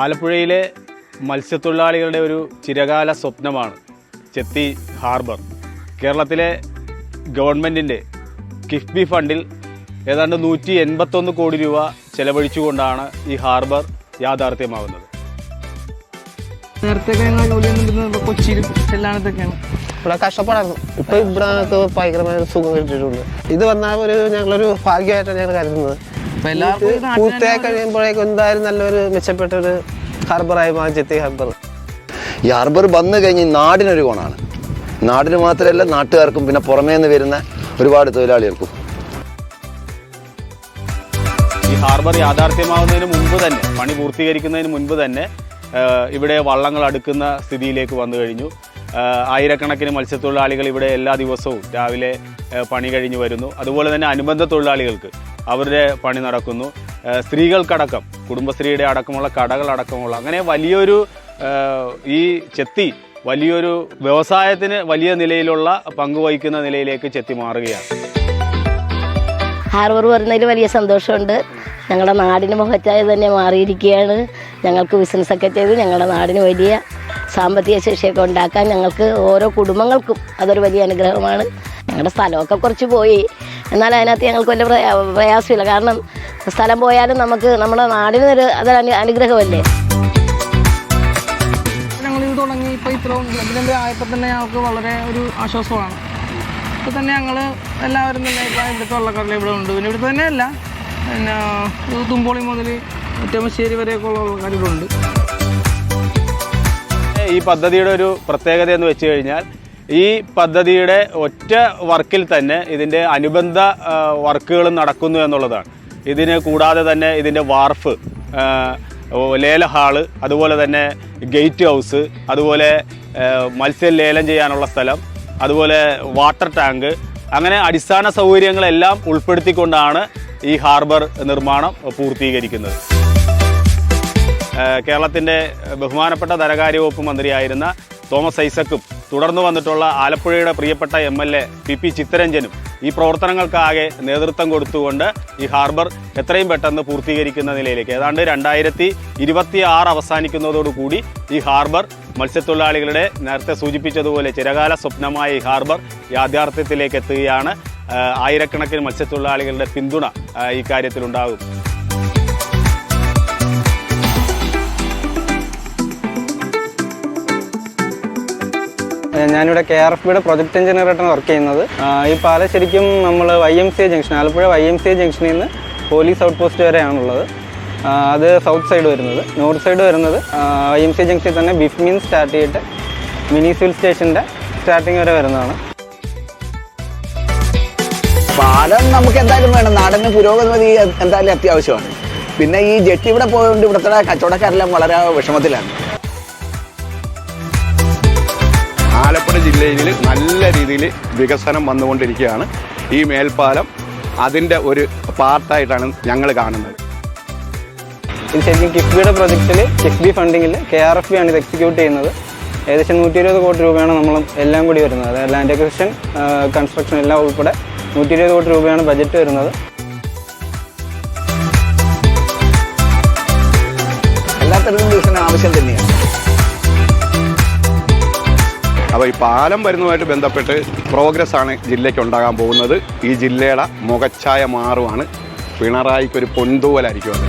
ആലപ്പുഴയിലെ മത്സ്യത്തൊഴിലാളികളുടെ ഒരു ചിരകാല സ്വപ്നമാണ് ചെത്തി ഹാർബർ. കേരളത്തിലെ ഗവൺമെൻറ്റിൻ്റെ കിഫ്ബി ഫണ്ടിൽ ഏതാണ്ട് 181 കോടി രൂപ ചെലവഴിച്ചുകൊണ്ടാണ് ഈ ഹാർബർ യാഥാർത്ഥ്യമാകുന്നത്. നേരത്തെ കൊച്ചിയിൽ ചെല്ലാനത്തൊക്കെയാണ് ഇവിടെ കഷ്ടപ്പാടായിരുന്നു. ഇപ്പൊ ഇവിടെ ഭയങ്കരമായ സുഖം കിട്ടിയിട്ടുണ്ട്. ഇത് വന്നാൽ ഞങ്ങളൊരു ഭാഗ്യമായിട്ടാണ് ഞങ്ങൾ കരുതുന്നത്. പൂർത്തിയായി കഴിയുമ്പോഴേക്കും എന്തായാലും നല്ലൊരു മെച്ചപ്പെട്ട ഒരു ഹാർബറായി മാറി ചെത്തി ഹാർബർ. ഈ ഹാർബർ വന്നു കഴിഞ്ഞ് നാടിനൊരു ഗുണമാണ്. നാടിന് മാത്രമല്ല, നാട്ടുകാർക്കും പിന്നെ പുറമേ നിന്ന് വരുന്ന ഒരുപാട് തൊഴിലാളികൾക്കും. ഈ ഹാർബർ യാഥാർത്ഥ്യമാവുന്നതിന് മുമ്പ് തന്നെ, പണി പൂർത്തീകരിക്കുന്നതിന് മുൻപ് തന്നെ ഇവിടെ വള്ളങ്ങൾ അടുക്കുന്ന സ്ഥിതിയിലേക്ക് വന്നു കഴിഞ്ഞു. ആയിരക്കണക്കിന് മത്സ്യത്തൊഴിലാളികൾ ഇവിടെ എല്ലാ ദിവസവും രാവിലെ പണി കഴിഞ്ഞ് വരുന്നു. അതുപോലെ തന്നെ അനുബന്ധ തൊഴിലാളികൾക്ക് അവരുടെ പണി നടക്കുന്നു. സ്ത്രീകൾക്കടക്കം, കുടുംബശ്രീയുടെ അടക്കമുള്ള കടകളടക്കമുള്ള അങ്ങനെ വലിയൊരു ഈ ചെത്തി വലിയൊരു വ്യവസായത്തിന് വലിയ നിലയിലുള്ള പങ്കുവഹിക്കുന്ന നിലയിലേക്ക് ചെത്തി മാറുകയാണ്. ഹാർബർ വരുന്നതിൽ വലിയ സന്തോഷമുണ്ട്. ഞങ്ങളുടെ നാടിന് മുഖച്ചായ തന്നെ മാറിയിരിക്കുകയാണ്. ഞങ്ങൾക്ക് ബിസിനസ്സൊക്കെ ചെയ്ത് ഞങ്ങളുടെ നാടിന് വലിയ സാമ്പത്തിക ശേഷിയൊക്കെ ഉണ്ടാക്കാൻ ഞങ്ങൾക്ക് ഓരോ കുടുംബങ്ങൾക്കും അതൊരു വലിയ അനുഗ്രഹമാണ്. ഞങ്ങളുടെ സ്ഥലമൊക്കെ കുറച്ച് പോയി, എന്നാൽ അതിനകത്ത് ഞങ്ങൾക്ക് വലിയ പ്രയാസമില്ല. കാരണം സ്ഥലം പോയാലും നമുക്ക് നമ്മുടെ നാടിന് അതൊരു അനുഗ്രഹമല്ലേ. ഞങ്ങളിത് തുടങ്ങി ഇപ്പോൾ ഇത്രയും ഇതിൻ്റെ ആയപ്പോൾ തന്നെ ഞങ്ങൾക്ക് വളരെ ഒരു ആശ്വാസമാണ്. ഇപ്പോൾ തന്നെ ഞങ്ങൾ എല്ലാവരും തന്നെ ഇപ്പോൾ ഇവിടുത്തെ വള്ളക്കാരെല്ലാം ഇവിടെ ഉണ്ട്. പിന്നെ ഇവിടുത്തെ തന്നെയല്ല, പിന്നെ തുമ്പോളി മുതൽ ഒറ്റമശ്ശേരി വരെയൊക്കെ ഉള്ള വള്ളക്കാരിവിടെ. ഈ പദ്ധതിയുടെ ഒരു പ്രത്യേകത എന്ന് വെച്ച് കഴിഞ്ഞാൽ, ഈ പദ്ധതിയുടെ ഒറ്റ വർക്കിൽ തന്നെ ഇതിൻ്റെ അനുബന്ധ വർക്കുകളും നടക്കുന്നു എന്നുള്ളതാണ്. ഇതിന് കൂടാതെ തന്നെ ഇതിൻ്റെ വാർഫ്, ലേല ഹാള്, അതുപോലെ തന്നെ ഗേറ്റ് ഹൗസ്, അതുപോലെ മത്സ്യം ലേലം ചെയ്യാനുള്ള സ്ഥലം, അതുപോലെ വാട്ടർ ടാങ്ക്, അങ്ങനെ അടിസ്ഥാന സൗകര്യങ്ങളെല്ലാം ഉൾപ്പെടുത്തിക്കൊണ്ടാണ് ഈ ഹാർബർ നിർമ്മാണം പൂർത്തീകരിക്കുന്നത്. കേരളത്തിൻ്റെ ബഹുമാനപ്പെട്ട ധനകാര്യ വകുപ്പ് മന്ത്രിയായിരുന്ന തോമസ് ഐസക്കും തുടർന്ന് വന്നിട്ടുള്ള ആലപ്പുഴയുടെ പ്രിയപ്പെട്ട MLA PP ചിത്തരഞ്ജനും ഈ പ്രവർത്തനങ്ങൾക്കാകെ നേതൃത്വം കൊടുത്തുകൊണ്ട് ഈ ഹാർബർ എത്രയും പെട്ടെന്ന് പൂർത്തീകരിക്കുന്ന നിലയിലേക്ക്, ഏതാണ്ട് 2026 അവസാനിക്കുന്നതോടുകൂടി ഈ ഹാർബർ മത്സ്യത്തൊഴിലാളികളുടെ നേരത്തെ സൂചിപ്പിച്ചതുപോലെ ചിരകാല സ്വപ്നമായ ഈ ഹാർബർ യാഥാർത്ഥ്യത്തിലേക്ക് എത്തുകയാണ്. ആയിരക്കണക്കിന് മത്സ്യത്തൊഴിലാളികളുടെ പിന്തുണ ഈ കാര്യത്തിലുണ്ടാകും. ഞാനിവിടെ KRFBയുടെ പ്രൊജക്ട് എഞ്ചിനീയറായിട്ടാണ് വർക്ക് ചെയ്യുന്നത്. ഈ പാലം ശരിക്കും നമ്മൾ YMCA ജംഗ്ഷൻ, ആലപ്പുഴ YMCA ജംഗ്ഷനിൽ നിന്ന് പോലീസ് ഔട്ട് പോസ്റ്റ് വരെയാണുള്ളത്. അത് സൗത്ത് സൈഡ് വരുന്നത്. നോർത്ത് സൈഡ് വരുന്നത് YMCA ജംഗ്ഷനിൽ തന്നെ ബിഫ്മീൻ സ്റ്റാർട്ട് ചെയ്തിട്ട് മിനി സിവിൽ സ്റ്റേഷൻ്റെ സ്റ്റാർട്ടിങ് വരെ വരുന്നതാണ്. പാലം നമുക്ക് എന്തായാലും വേണം, നാടിന് പുരോഗതി എന്തായാലും അത്യാവശ്യമാണ്. പിന്നെ ഈ ജെട്ടി ഇവിടെ പോയതുകൊണ്ട് ഇവിടുത്തെ കച്ചവടക്കാരെല്ലാം വളരെ വിഷമത്തിലാണ്. ആലപ്പുഴ ജില്ലയിൽ നല്ല രീതിയിൽ വികസനം വന്നുകൊണ്ടിരിക്കുകയാണ്. ഈ മേൽപ്പാലം അതിൻ്റെ ഒരു പാർട്ടായിട്ടാണ് ഞങ്ങൾ കാണുന്നത്. ഇത് ശരിക്കും കിഫ്ബിയുടെ പ്രൊജക്റ്റിൽ, കിഫ്ബി ഫണ്ടിങ്ങിൽ KRFB ആണ് ഇത് എക്സിക്യൂട്ട് ചെയ്യുന്നത്. ഏകദേശം 120 കോടി രൂപയാണ് നമ്മൾ എല്ലാം കൂടി വരുന്നത്. അതായത് ലാൻഡ് അക്വിസിഷൻ, കൺസ്ട്രക്ഷൻ എല്ലാം ഉൾപ്പെടെ 120 കോടി രൂപയാണ് ബജറ്റ് വരുന്നത്. എല്ലാത്തരത്തിലും വികസനം ആവശ്യം തന്നെയാണ്. അപ്പോൾ ഈ പാലം വരുന്നതുമായിട്ട് ബന്ധപ്പെട്ട് പ്രോഗ്രസ് ആണ് ജില്ലയ്ക്ക് ഉണ്ടാകാൻ പോകുന്നത്. ഈ ജില്ലയുടെ മുഖച്ഛായ മാറുവാണ്. പിണറായിക്കൊരു പൊൻതൂവലായിരിക്കും അത്.